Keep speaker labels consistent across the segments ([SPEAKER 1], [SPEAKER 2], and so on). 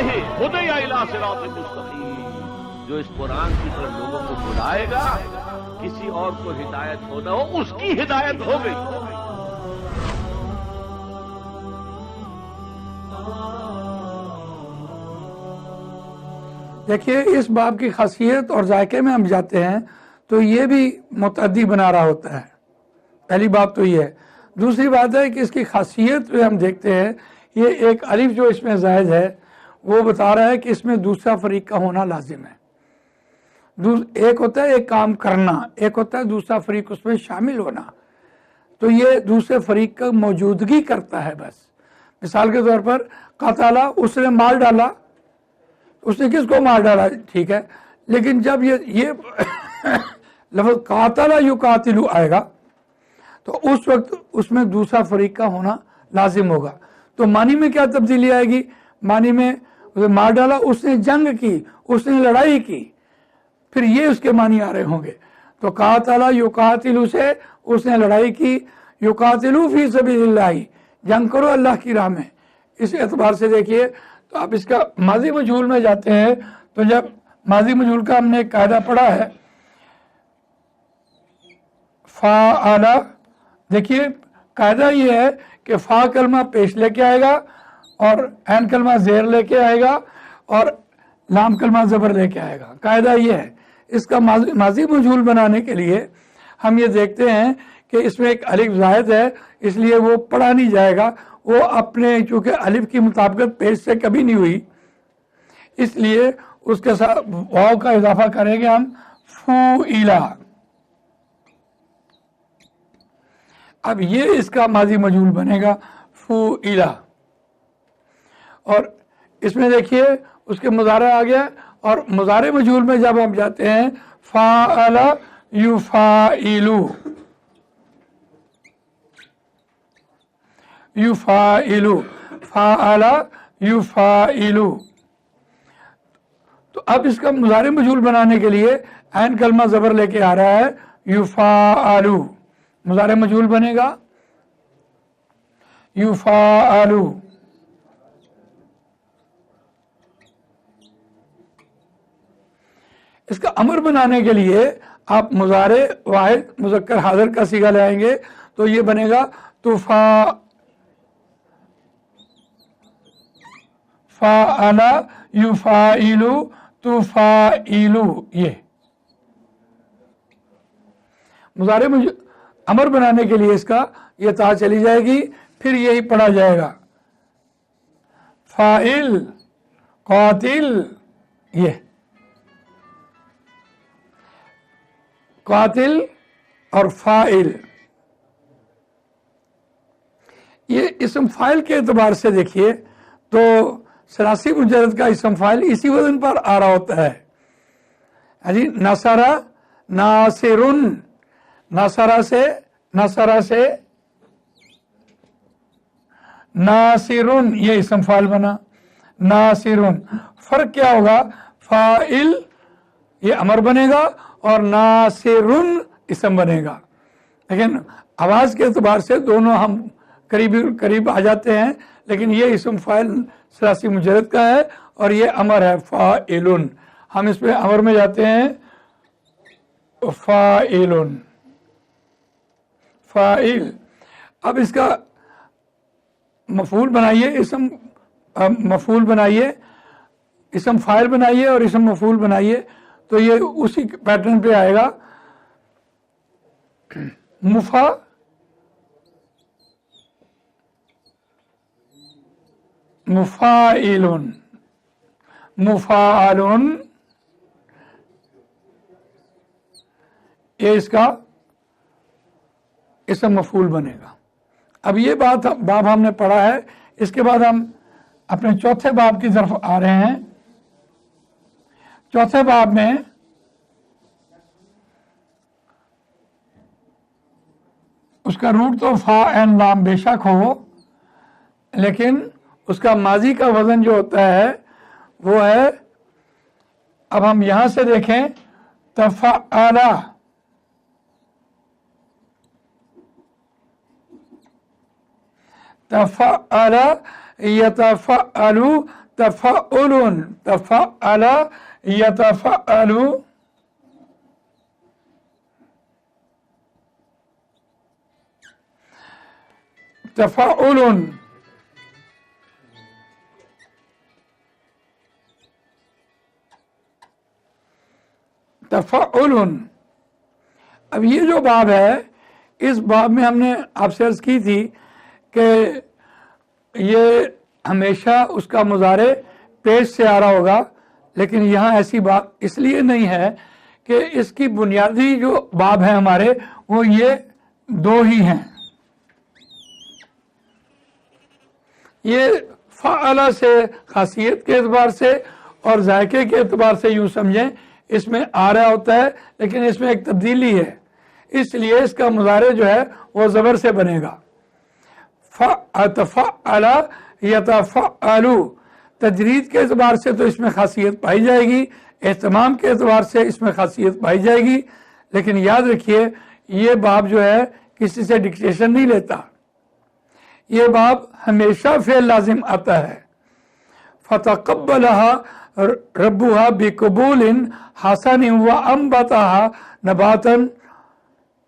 [SPEAKER 1] به هدی الی صراط مستقیم، جو اس قرآن کی طرف لوگوں کو بلائے گا، کسی اور کو ہدایت ہو نہ ہو، اس کی ہدایت ہو گئی۔
[SPEAKER 2] دیکھیے اس باب کی خاصیت اور ذائقے میں ہم جاتے ہیں تو یہ بھی متعدی بنا رہا ہوتا ہے۔ پہلی بات تو یہ ہے۔ دوسری بات ہے کہ اس کی خاصیت جو ہم دیکھتے ہیں، یہ ایک الف جو اس میں زائد ہے وہ بتا رہا ہے کہ اس میں دوسرا فریق کا ہونا لازم ہے۔ ایک ہوتا ہے ایک کام کرنا، ایک ہوتا ہے دوسرا فریق اس میں شامل ہونا، تو یہ دوسرے فریق کا موجودگی کرتا ہے۔ بس مثال کے طور پر قاتلہ، اس نے مار ڈالا، اس نے کس کو مار ڈالا؟ ٹھیک ہے، لیکن جب یہ لفظ قاتلہ یقاتلو آئے گا تو اس وقت اس میں دوسرا فریق کا ہونا لازم ہوگا۔ تو معنی میں کیا تبدیلی آئے گی؟ معنی میں اسے مار ڈالا، اس نے جنگ کی، اس نے لڑائی کی، پھر یہ اس کے معنی آ رہے ہوں گے۔ تو قاتلہ یقاتلو سے اس نے لڑائی کی، یقاتلو فی سبیل اللہ، جنگ کرو اللہ کی راہ میں۔ اس اعتبار سے دیکھیے تو آپ اس کا ماضی مجہول میں جاتے ہیں، تو جب ماضی مجہول کا ہم نے ایک قاعدہ پڑھا ہے، فعل، دیکھیے قاعدہ یہ ہے کہ فا کلمہ پیش لے کے آئے گا اور عین کلمہ زیر لے کے آئے گا اور لام کلمہ زبر لے کے آئے گا۔ قاعدہ یہ ہے۔ اس کا ماضی مجہول بنانے کے لیے ہم یہ دیکھتے ہیں کہ اس میں ایک الف زائد ہے، اس لیے وہ پڑھا نہیں جائے گا، وہ اپنے چونکہ الف کی مطابقت پیش سے کبھی نہیں ہوئی، اس لیے اس کے ساتھ واو کا اضافہ کریں گے ہم، فوئلہ۔ اب یہ اس کا ماضی مجہول بنے گا، فوئلہ۔ اور اس میں دیکھیے اس کے مضارع آ گیا، اور مضارع مجہول میں جب ہم جاتے ہیں، فاعل یفاعلو، یفاعلو، فاعل یفاعلو۔ تو اب اس کا مضارع مجہول بنانے کے لیے عین کلمہ زبر لے کے آ رہا ہے، یفاعلو، مضارع مجہول بنے گا یفاعلو۔ اس کا امر بنانے کے لیے آپ مضارع واحد مذکر حاضر کا صیغہ لائیں گے تو یہ بنے گا فاعل یفاعلو تفاعلو۔ یہ مضارع امر بنانے کے لیے اس کا یہ تا چلی جائے گی، پھر یہی پڑھا جائے گا، فاعل قاتل، یہ قاتل اور فاعل۔ یہ اسم فاعل کے اعتبار سے دیکھیے تو ثلاثی مجرد کا اسم فاعل اسی وزن پر آ رہا ہوتا ہے۔ جی نصرہ، ناصرن، نصرہ سے ناصرن، یہ اسم فاعل بنا، ناصرن۔ فرق کیا ہوگا؟ فاعل یہ امر بنے گا اور ناصرن اسم بنے گا، لیکن آواز کے اعتبار سے دونوں ہم قریب آ جاتے ہیں، لیکن یہ اسم فاعل ثلاثی مجرد کا ہے اور یہ امر ہے، فاعلن۔ ہم اس پہ امر میں جاتے ہیں، فاعلن، فاعل۔ اب اس کا مفعول بنائیے، اسم مفعول بنائیے، اسم فاعل بنائیے اور اسم مفعول بنائیے، تو یہ اسی پیٹرن پہ آئے گا، مفاعلن، مفاعلن، یہ اس کا اسم مفعول بنے گا۔ اب یہ باب ہم نے پڑھا ہے، اس کے بعد ہم اپنے چوتھے باب کی طرف آ رہے ہیں۔ چوتھے باب میں اس کا روٹ تو فا عین لام بے شک ہو، لیکن اس کا ماضی کا وزن جو ہوتا ہے وہ ہے، اب ہم یہاں سے دیکھیں، تفعل، تفعل یتفعل तफ़अलुन, तफ़अला यतफ़अलु, तफ़अलुन, तफ़अलुन। अब ये जो बाब है, इस बाब में हमने आपसे अर्ज की थी कि ये हमेशा उसका मुजारे पेश से आ रहा होगा, लेकिन यहाँ ऐसी बात इसलिए नहीं है कि इसकी बुनियादी जो बाब है हमारे, वो ये दो ही हैं। ये फ़अला से खासियत के एतबार से और जायके के एतबार से यूँ समझें, इसमें आ रहा होता है, लेकिन इसमें एक तब्दीली है, इसलिए इसका मुजारे जो है वो ज़बर से बनेगा। फ़अतफ़अला यतफ़अलु, तजरीद के एतबार से तो इसमें खासियत पाई जाएगी, एहतमाम के एतबार से इसमें खासियत पाई जाएगी, लेकिन याद रखिए ये बाब जो है किसी से डिक्टेशन नहीं लेता, ये बाब हमेशा फेल लाजिम आता है। फ़तक़ब्बलहा रब्बुहा बिक़बूलिन हसन व अम्बतहा नबातन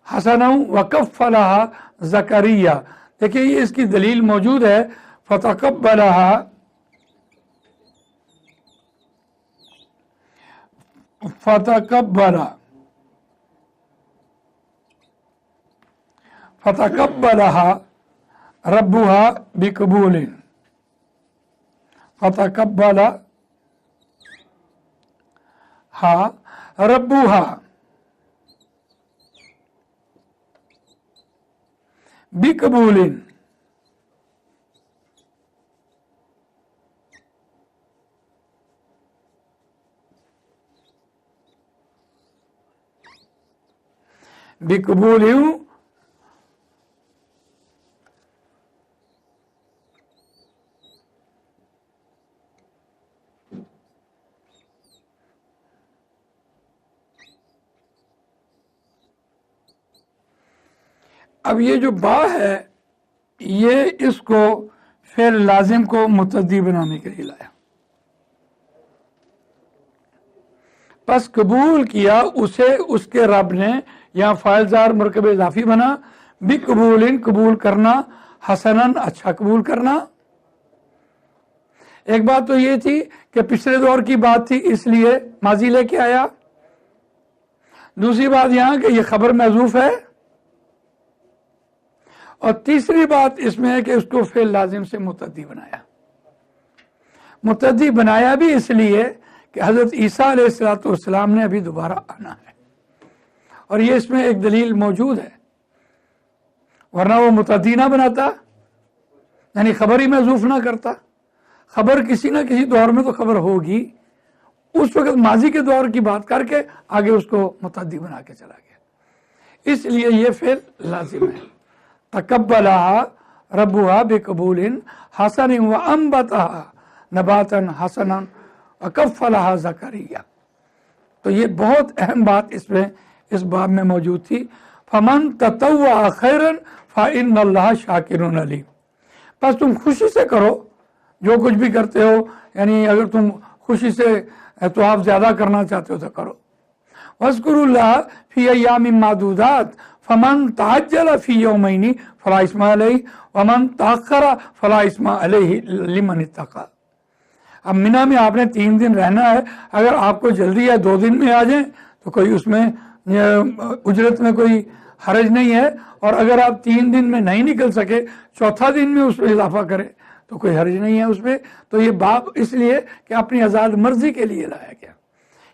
[SPEAKER 2] हसनन व कफ़्फ़लहा ज़करिया। देखिए ये इसकी दलील मौजूद है। फ़तक़ब्बलहा, फ़तक़ब्बला, फ़तक़ब्बलहा रब्बुहा बिक़बूलिन, फ़तक़ब्बला हा रब्बुहा बिक़बूलिन। बिक़बूलिन अब ये जो बा है, ये इसको फेल लाजिम को मुतद्दी बनाने के लिए लाया। बस कबूल किया उसे उसके रब ने, यहाँ फाइलजार मरकब इजाफी बना, बी कबूलिन, कबूल करना, हसनन, अच्छा कबूल करना। एक बात तो ये थी कि पिछले दौर की बात थी इसलिए माजी लेके आया। दूसरी बात यहाँ कि ये खबर महजूफ है, और तीसरी बात इसमें है कि उसको फेल लाजिम से मुतद्दी बनाया। मुतद्दी बनाया भी इसलिए कि हज़रत ईसा अलैहिस्सलाम ने अभी दोबारा आना है, और ये इसमें एक दलील मौजूद है, वरना वो मुतद्दी ना बनाता, यानी खबर ही महजूफ ना करता। खबर किसी ना किसी दौर में तो खबर होगी, उस वक्त माजी के दौर की बात करके आगे उसको मुतद्दी बना के चला गया, इसलिए ये फेल लाजिम है। तकब्बलहा रब्बुहा बिक़बूलिन हसन व अम्बतहा नबातन हसनन व कफ़्फ़लहा ज़करिया। तो ये बहुत अहम बात इसमें इस बाब में मौजूद थी। फमन ततव्वा खैरन फ़इन्नल्लाह शाकिरुन अलीम। बस तुम खुशी से करो जो कुछ भी करते हो, यानी अगर तुम खुशी से तो आप ज़्यादा करना चाहते हो तो करो। वज़्कुरुल्लाह फ़ी अय्यामिन मादूदात फमन तअज्जल फ़ी यौमैनि फ़ला इस्मा अलैहि वमन तअख़्ख़रा फ़ला इस्मा अलैहि लिमन इत्तक़ा। अब मिना में आपने 3 दिन रहना है, अगर आपको जल्दी है 2 दिन में आ जाएं तो कोई उसमें उजरत में कोई हरज नहीं है, और अगर आप 3 दिन में नहीं निकल सके, चौथा दिन में उसमें इजाफा करें तो कोई हरज नहीं है उसमें। तो ये बाब इसलिए कि अपनी आज़ाद मर्जी के लिए लाया गया।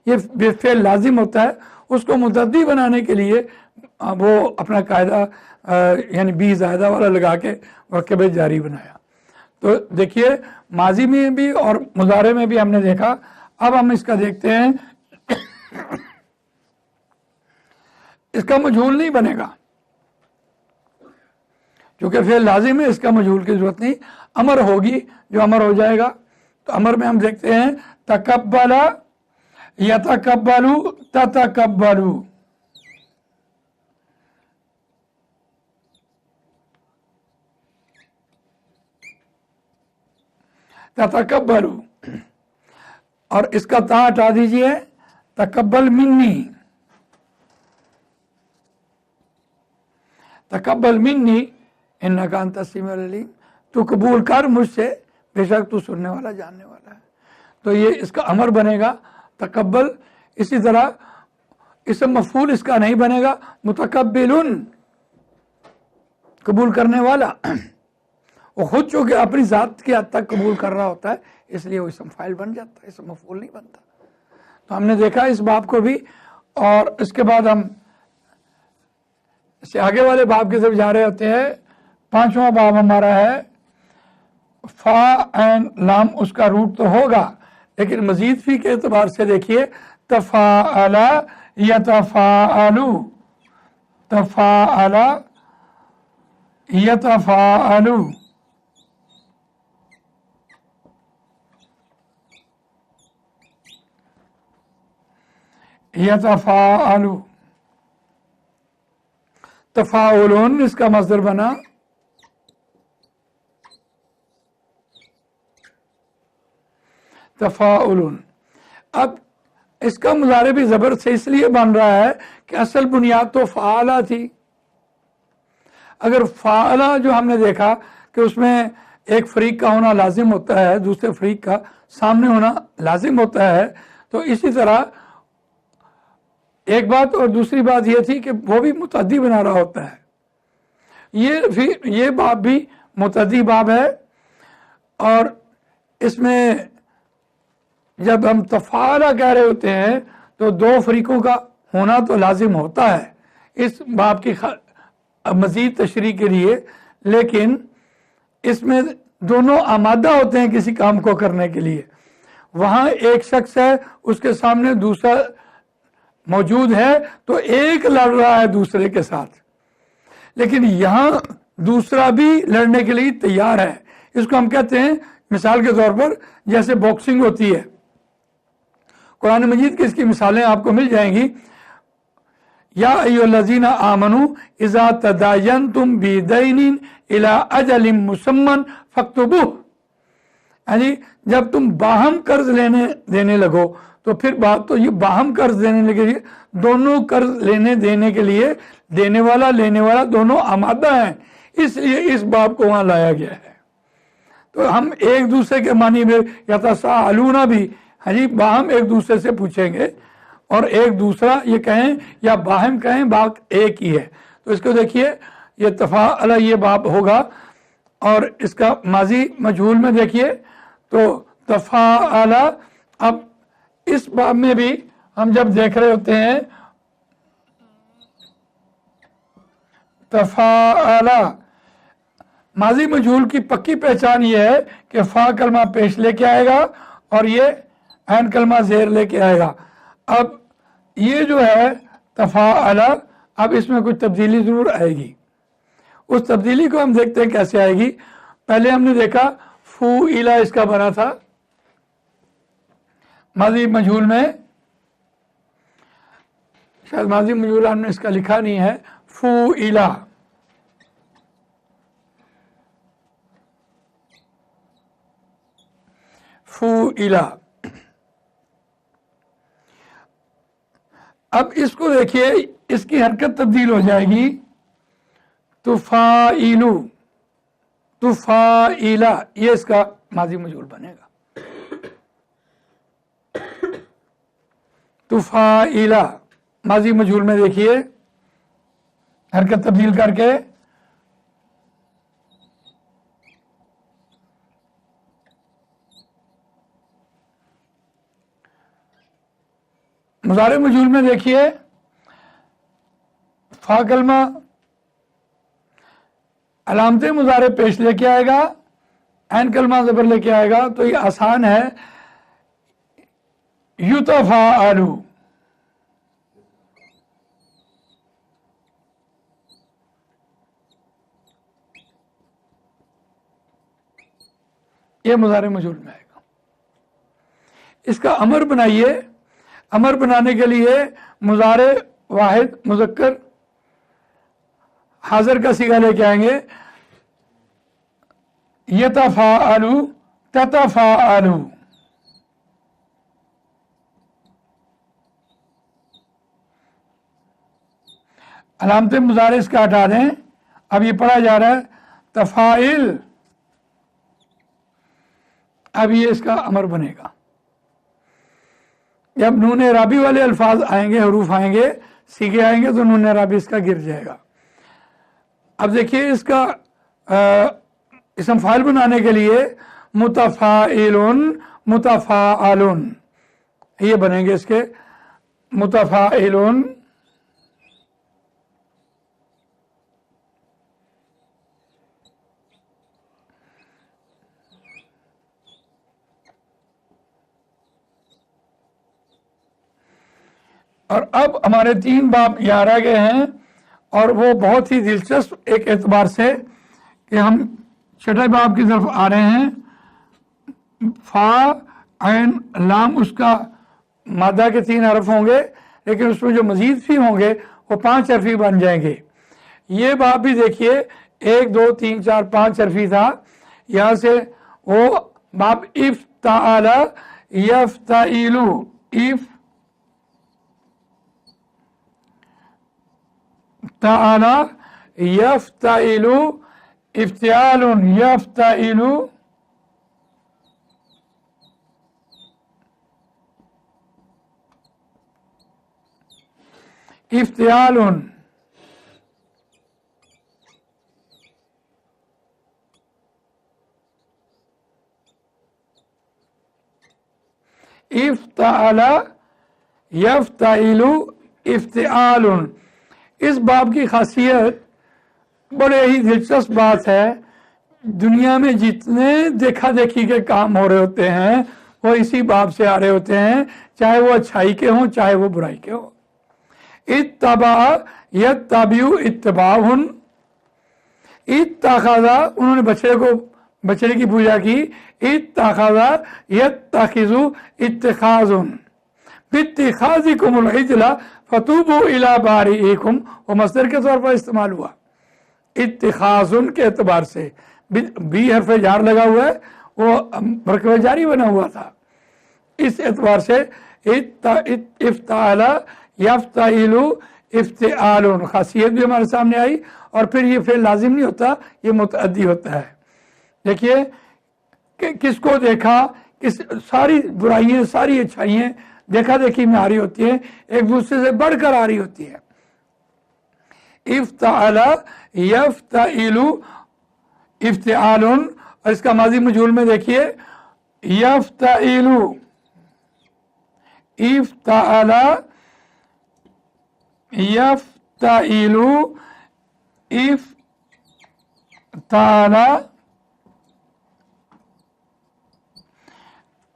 [SPEAKER 2] ये बेफेल लाजिम होता है, उसको मुतद्दी बनाने के लिए वो अपना कायदा यानी बी ज़ायदा वाला लगा के मरकब जारी बनाया। तो देखिए माजी में भी और मुजारे में भी हमने देखा। अब हम इसका देखते हैं, इसका मजहूल नहीं बनेगा क्योंकि फेल लाजिम है, इसका मजहूल की जरूरत नहीं, अमर होगी जो अमर हो जाएगा। तो अमर में हम देखते हैं तकब्बला यतकब्बलु ततकब्बलु। ततकब्बलु اور اس کا تا ہٹا دیجئے, تقبل منی, تقبل منی انک انت السمیع العلیم, تو قبول کر مجھ سے, بے شک تو سننے والا جاننے والا ہے. تو یہ اس کا امر بنے گا تقبل. اسی طرح اسم مفعول اس کا نہیں بنے گا متقبلن, قبول کرنے والا. وہ خود چونکہ اپنی ذات کی حد تک قبول کر رہا ہوتا ہے, اس لیے وہ اسم فاعل بن جاتا ہے, اسم مفعول نہیں بنتا. تو ہم نے دیکھا اس باب کو بھی, اور اس کے بعد ہم اس سے آگے والے باب کی طرف جا رہے ہوتے ہیں. 5واں باب ہمارا ہے, فا عین لام اس کا روٹ تو ہوگا, لیکن مزید فی کے اعتبار سے دیکھیے, تفاعل یتفاعل, تفاعل یتفاعل, یتفاعل, تفاعلون اس کا مصدر بنا, تفاعلون. اب اس کا مضارع بھی زبر سے اس لیے بن رہا ہے کہ اصل بنیاد تو فعالہ تھی. اگر فعالہ جو ہم نے دیکھا کہ اس میں ایک فریق کا ہونا لازم ہوتا ہے, دوسرے فریق کا سامنے ہونا لازم ہوتا ہے, تو اسی طرح ایک بات اور دوسری بات یہ تھی کہ وہ بھی متعدی بنا رہا ہوتا ہے. یہ باب بھی متعدی باب ہے, اور اس میں جب ہم تفاعلہ کہہ رہے ہوتے ہیں تو دو فریقوں کا ہونا تو لازم ہوتا ہے اس باب کی مزید تشریح کے لیے, لیکن اس میں دونوں آمادہ ہوتے ہیں کسی کام کو کرنے کے لیے. وہاں ایک شخص ہے, اس کے سامنے دوسرا موجود ہے, تو ایک لڑ رہا ہے دوسرے کے ساتھ, لیکن یہاں دوسرا بھی لڑنے کے لیے تیار ہے. اس کو ہم کہتے ہیں مثال کے طور پر جیسے باکسنگ ہوتی ہے. قرآن مجید کی اس کی مثالیں آپ کو مل جائیں گی. یا ایھا الذین آمنوا اذا تداینتم بدین الی اجل مسمى فاکتبوہ, یعنی جب تم باہم قرض لینے دینے لگو, تو پھر بات تو یہ باہم قرض دینے کے لیے دونوں قرض لینے دینے کے لیے دینے والا لینے والا دونوں آمادہ ہیں, اس لیے اس باب کو وہاں لایا گیا ہے. تو ہم ایک دوسرے کے معنی میں یتساءلون بھی, ہاں جی, باہم ایک دوسرے سے پوچھیں گے, اور ایک دوسرا یہ کہیں یا باہم کہیں, بات ایک ہی ہے. تو اس کو دیکھیے, یہ تفاعل یہ باب ہوگا, اور اس کا ماضی مجہول میں دیکھیے تو تفاعل. اب اس باب میں بھی ہم جب دیکھ رہے ہوتے ہیں تفاعل, ماضی مجہول کی پکی پہچان یہ ہے کہ فا کلمہ پیش لے کے آئے گا اور یہ عین کلمہ زیر لے کے آئے گا. اب یہ جو ہے تفاعل, اب اس میں کچھ تبدیلی ضرور آئے گی. اس تبدیلی کو ہم دیکھتے ہیں کیسے آئے گی. پہلے ہم نے دیکھا فوئلا اس کا بنا تھا ماضی مجہول میں, شاید ماضی مجہول ہم نے اس کا لکھا نہیں ہے, فوئلا. فوئلا. اب اس کو دیکھیے, اس کی حرکت تبدیل ہو جائے گی تفاعلو, تفاعلا, یہ اس کا ماضی مجہول بنے گا. تفاعلا ماضی مجہول میں دیکھیے حرکت تبدیل کر کے مضارع مجہول میں دیکھیے فا کلمہ علامت مضارع پیش لے کے آئے گا, عین کلمہ زبر لے کے آئے گا, تو یہ آسان ہے. یتفاعلو, یہ مضارع مجہول میں آئے گا. اس کا امر بنائیے. امر بنانے کے لیے مضارع واحد مذکر حاضر کا صیغہ لے کے آئیں گے. یتفاعلو, تتفاعلو, अलामत मुजारे इसका हटा दें। अब ये पढ़ा जा रहा है तफाइल, अब ये इसका अमर बनेगा। जब नून राबी वाले अल्फाज आएंगे, हरूफ आएंगे, सीखे आएंगे, तो नून राबी इसका गिर जाएगा। अब देखिए इसका इसम फाइल बनाने के लिए मुतफाइलुन, मुतफाअलुन, ये बनेंगे इसके मुतफाइलुन, और अब हमारे 3 बाब यहाँ रह गए हैं, और वो बहुत ही दिलचस्प एक एतबार से कि हम छठे बाब की तरफ आ रहे हैं। फा ऐन लाम, उसका मादा के 3 हरफ होंगे, लेकिन उसमें जो मजीद फी होंगे वो 5 हरफी बन जाएंगे। ये बाब भी देखिए 1 2 3 4 5 हरफी था, यहाँ से वो बाब इफ्ताअला यफ्ताइलु, इफ ताला यफ्ताइलु, इफ्तिआलुन यफ्ताइलु, इफ्तिआलुन, इफ्ताअला यफ्ताइलु, इफ्तिआलुन। इस बाब की खासियत बड़े ही दिलचस्प बात है। दुनिया में जितने देखा देखी के काम हो रहे होते हैं वो इसी बाब से आ रहे होते हैं, चाहे वो अच्छाई के हों चाहे वो बुराई के हों। इत्तबा यत्तबिउ इत्तबाहुन, इत्तखज़ा, उन्होंने बछड़े की पूजा की, इत्तखज़ा यत्तखिज़ु इत्तिखाज़ुन, बित्तिखाज़िकुमुल इजला फतूबू इला बारीइकुम, वो मस्दर के तौर पर इस्तेमाल हुआ इत्तिखाज़ुन के एतबार से। बी हरफ जार लगा हुआ है, वो बरकव जारी बना हुआ था, इस एतबार से इफ्ताअला यफ्ताइलु इफ्तिआलुन खासियत भी हमारे सामने आई। और फिर ये फिर लाजिम नहीं होता, ये मुतअद्दी होता है। देखिए कि किसको देखा, किस सारी बुराइयां सारी अच्छाइयाँ देखा देखी में आ रही होती है, एक दूसरे से बढ़कर आ रही होती है। इफ्ताअला यफ्ताइलु इफ्तिआलुन, और इसका माजी मजहूल में देखिए यफ्ताइलु, इफ्ताअला यफ्ताइलु इफ्ताअला,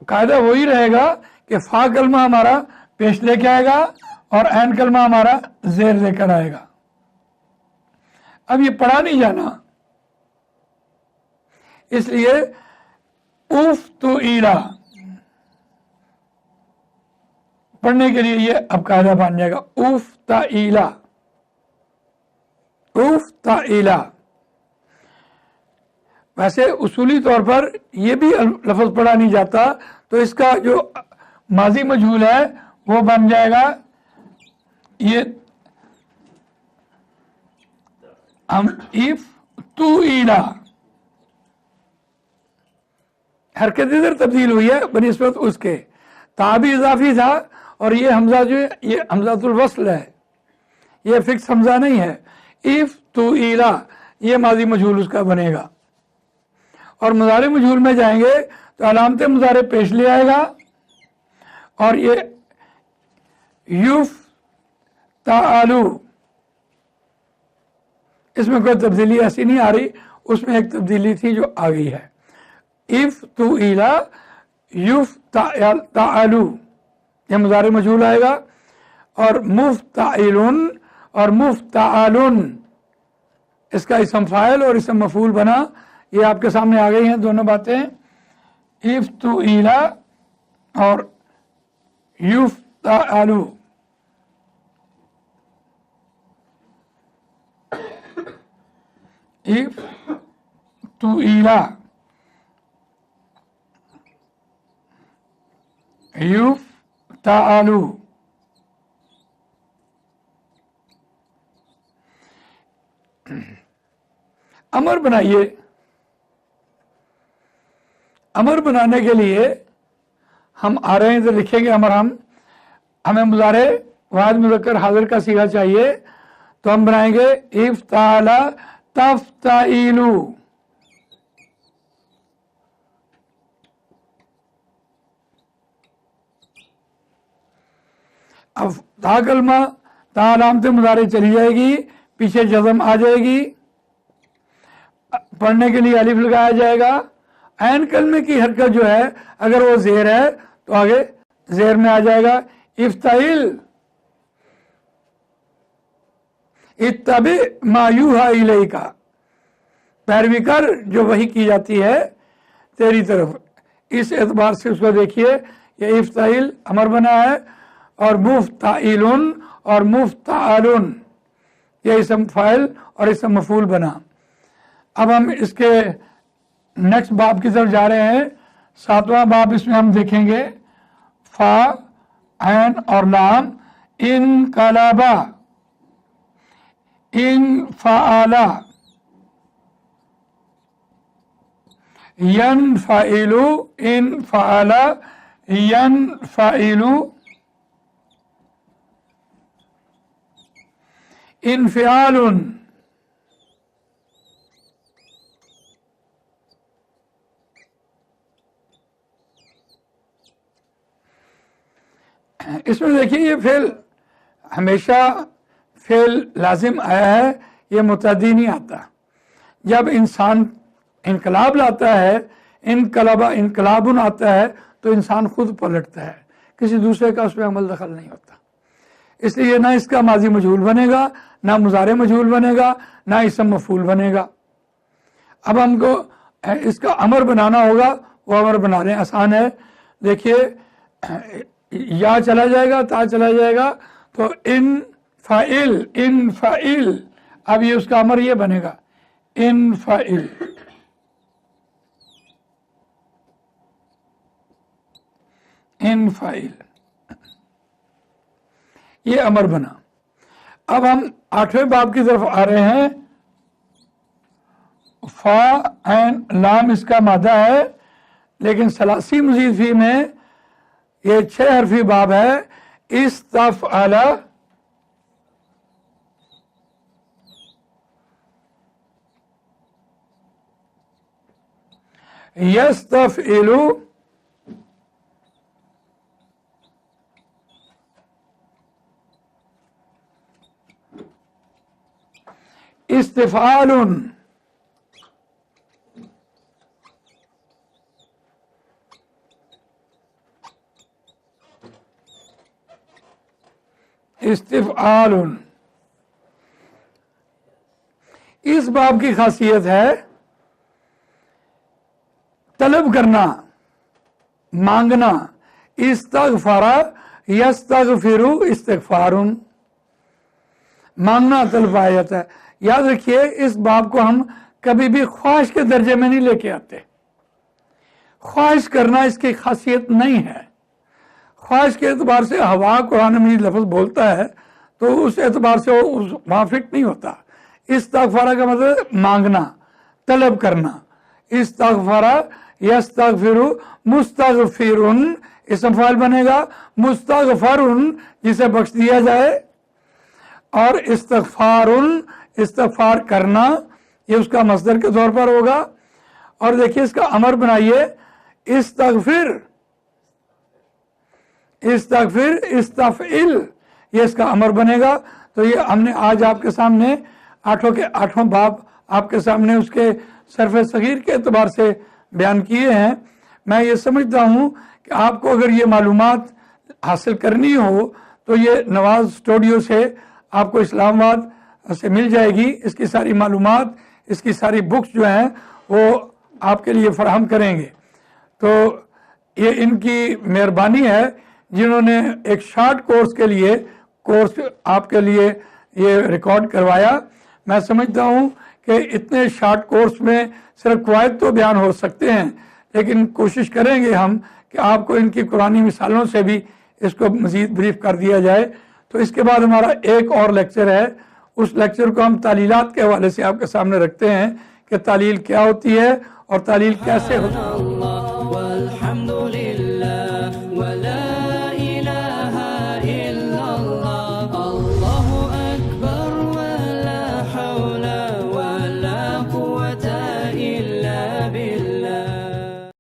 [SPEAKER 2] कायदा वही रहेगा कि फा कलमा हमारा पेश लेके आएगा और ऐन कलमा हमारा जेर लेकर आएगा। अब ये पढ़ा नहीं जाना, इसलिए उफ तो ईला पढ़ने के लिए ये अब कायदा बन जाएगा उफ ताइला, उफ ताइला। वैसे उसूली तौर पर ये भी लफ्ज पढ़ा नहीं जाता, तो इसका जो माजी मजहूल है वो बन जाएगा ये इफ तू ईला, हरकत इधर तब्दील हुई है बनिस्बत उसके, ताबी इजाफी था, और ये हमजा जो है ये हमजातुल वस्ल है, ये फिक्स हमजा नहीं है। इफ तू ईला ये माजी मजहूल उसका बनेगा। और मुजारे मजहूल में जाएंगे तो अलामत मुजारे पेश ले आएगा, और ये युफ तालु, इसमें कोई तब्दीली ऐसी नहीं आ रही, उसमें एक तब्दीली थी जो आ गई है। इफ तू इला युफ तालु ये मुजारे मजहूल आएगा, और मुफ्ताइलुन और मुफ्ताअलुन इसका इसम फाइल और इसम मफूल बना। ये आपके सामने आ गई हैं दोनों बातें, इफ तू इला और युफ्ताअलु। इफ तू इला युफ्ताअलु, अमर बनाइए। अमर बनाने के लिए हम आ रहे हैं, इधर लिखेंगे अमर। हमें मुजारे वाहिद मुज़क्कर हाजिर का सीगा चाहिए, तो हम बनाएंगे इफ्ताला तफ्ताइलू। अब ता कलमा ता अलामत मुजारे चली जाएगी, पीछे जज़म आ जाएगी, पढ़ने के लिए अलिफ लगाया जाएगा। ऐन कलमे की हरकत जो है अगर वो ज़ेर है तो आगे ज़ेर में आ जाएगा। इफ्ताइल इत्तबि मा यूहा इलैका, पैरवी कर जो वही की जाती है तेरी तरफ। इस एतबार से उसको देखिए, ये इफ्ताइल अमर बना है और मुफ्ताइलुन और मुफ्ताअलुन ये इसम फाइल और इसम मफूल बना। अब हम इसके नेक्स्ट बाब की तरफ जा रहे हैं। 7वां बाब, इसमें हम देखेंगे फा ऐन और लाम। इन कलाबा, इन फ़ाला, यन फ़ाइलु, इन फ़ाला यन फ़ाइलु, इनफ़िआलुन। इसमें देखिए ये फेल हमेशा फेल लाजिम आया है, ये मुतअद्दी नहीं आता। जब इंसान इनकलाब लाता है, इनकलाबा इनकलाबुन आता है, तो इंसान खुद पलटता है, किसी दूसरे का उसमें अमल दखल नहीं होता। इसलिए ना इसका माजी मजहूल बनेगा, ना मुजारे मजहूल बनेगा, ना इसम मफूल बनेगा। अब हमको इसका अमर बनाना होगा, वो अमर बना रहे हैं, आसान है। देखिए या चला जाएगा, ता चला जाएगा, तो इन फाइल। अब ये उसका अमर ये बनेगा इन फाइल। इन फाइल ये अमर बना। अब हम 8वें बाब की तरफ आ रहे हैं। फा एन लाम इसका मादा है, लेकिन सलासी मजीद फी में ये 6 हरफी बाब है। इस्तफ़अला, यस्तफ़इलु, इस्तिफ़आलुन, इस्तिफ़आलुन। इस बाब की खासियत है तलब करना, मांगना। इस्तग़फ़रा यस्तग़फ़िरु इस्तिग़फ़ारुन, मांगना तलब आ जाता है। याद रखिए इस बाब को हम कभी भी ख्वाहिश के दर्जे में नहीं लेके आते। ख्वाहिश करना इसकी खासियत नहीं है। ख्वाहिश के एतबार से हवा कुरान में लफ्ज़ बोलता है तो उस एतबार से वो वहाँ फिट नहीं होता। इस्तग़फ़रा का मतलब मांगना, तलब करना। इस्तग़फ़रा यस्तग़फ़िरु मुस्तग़फ़िरुन इसम फ़ाइल बनेगा। मुस्तग़फ़रुन जिसे बख्श दिया जाए, और इस्तग़फ़ारुन इस्तग़फ़ार करना, ये उसका मस्दर के तौर पर होगा। और देखिए इसका अमर बनाइए इस्तग़फ़िर, इस्तग़फ़िर इस्तफ़इल, ये इसका अमर बनेगा। तो ये हमने आज आपके सामने 8 के 8 बाब आपके सामने उसके सरफ़ सग़ीर के एतबार से बयान किए हैं। मैं ये समझता हूँ कि आपको अगर ये मालूमात हासिल करनी हो तो ये नवाज़ स्टूडियो से आपको इस्लामाबाद से मिल जाएगी। इसकी सारी मालूमात, इसकी सारी बुक्स जो हैं वो आपके लिए फराहम करेंगे। तो ये इनकी मेहरबानी है जिन्होंने एक शॉर्ट कोर्स के लिए कोर्स आपके लिए ये रिकॉर्ड करवाया। मैं समझता हूँ कि इतने शॉर्ट कोर्स में सिर्फ क़वायद तो बयान हो सकते हैं, लेकिन कोशिश करेंगे हम कि आपको इनकी कुरानी मिसालों से भी इसको मज़ीद ब्रीफ कर दिया जाए। तो इसके बाद हमारा एक और लेक्चर है, اس لیکچر کو ہم تعلیلات کے حوالے سے آپ کے سامنے رکھتے ہیں کہ تعلیل کیا ہوتی ہے اور تعلیل کیسے ہوتی ہے.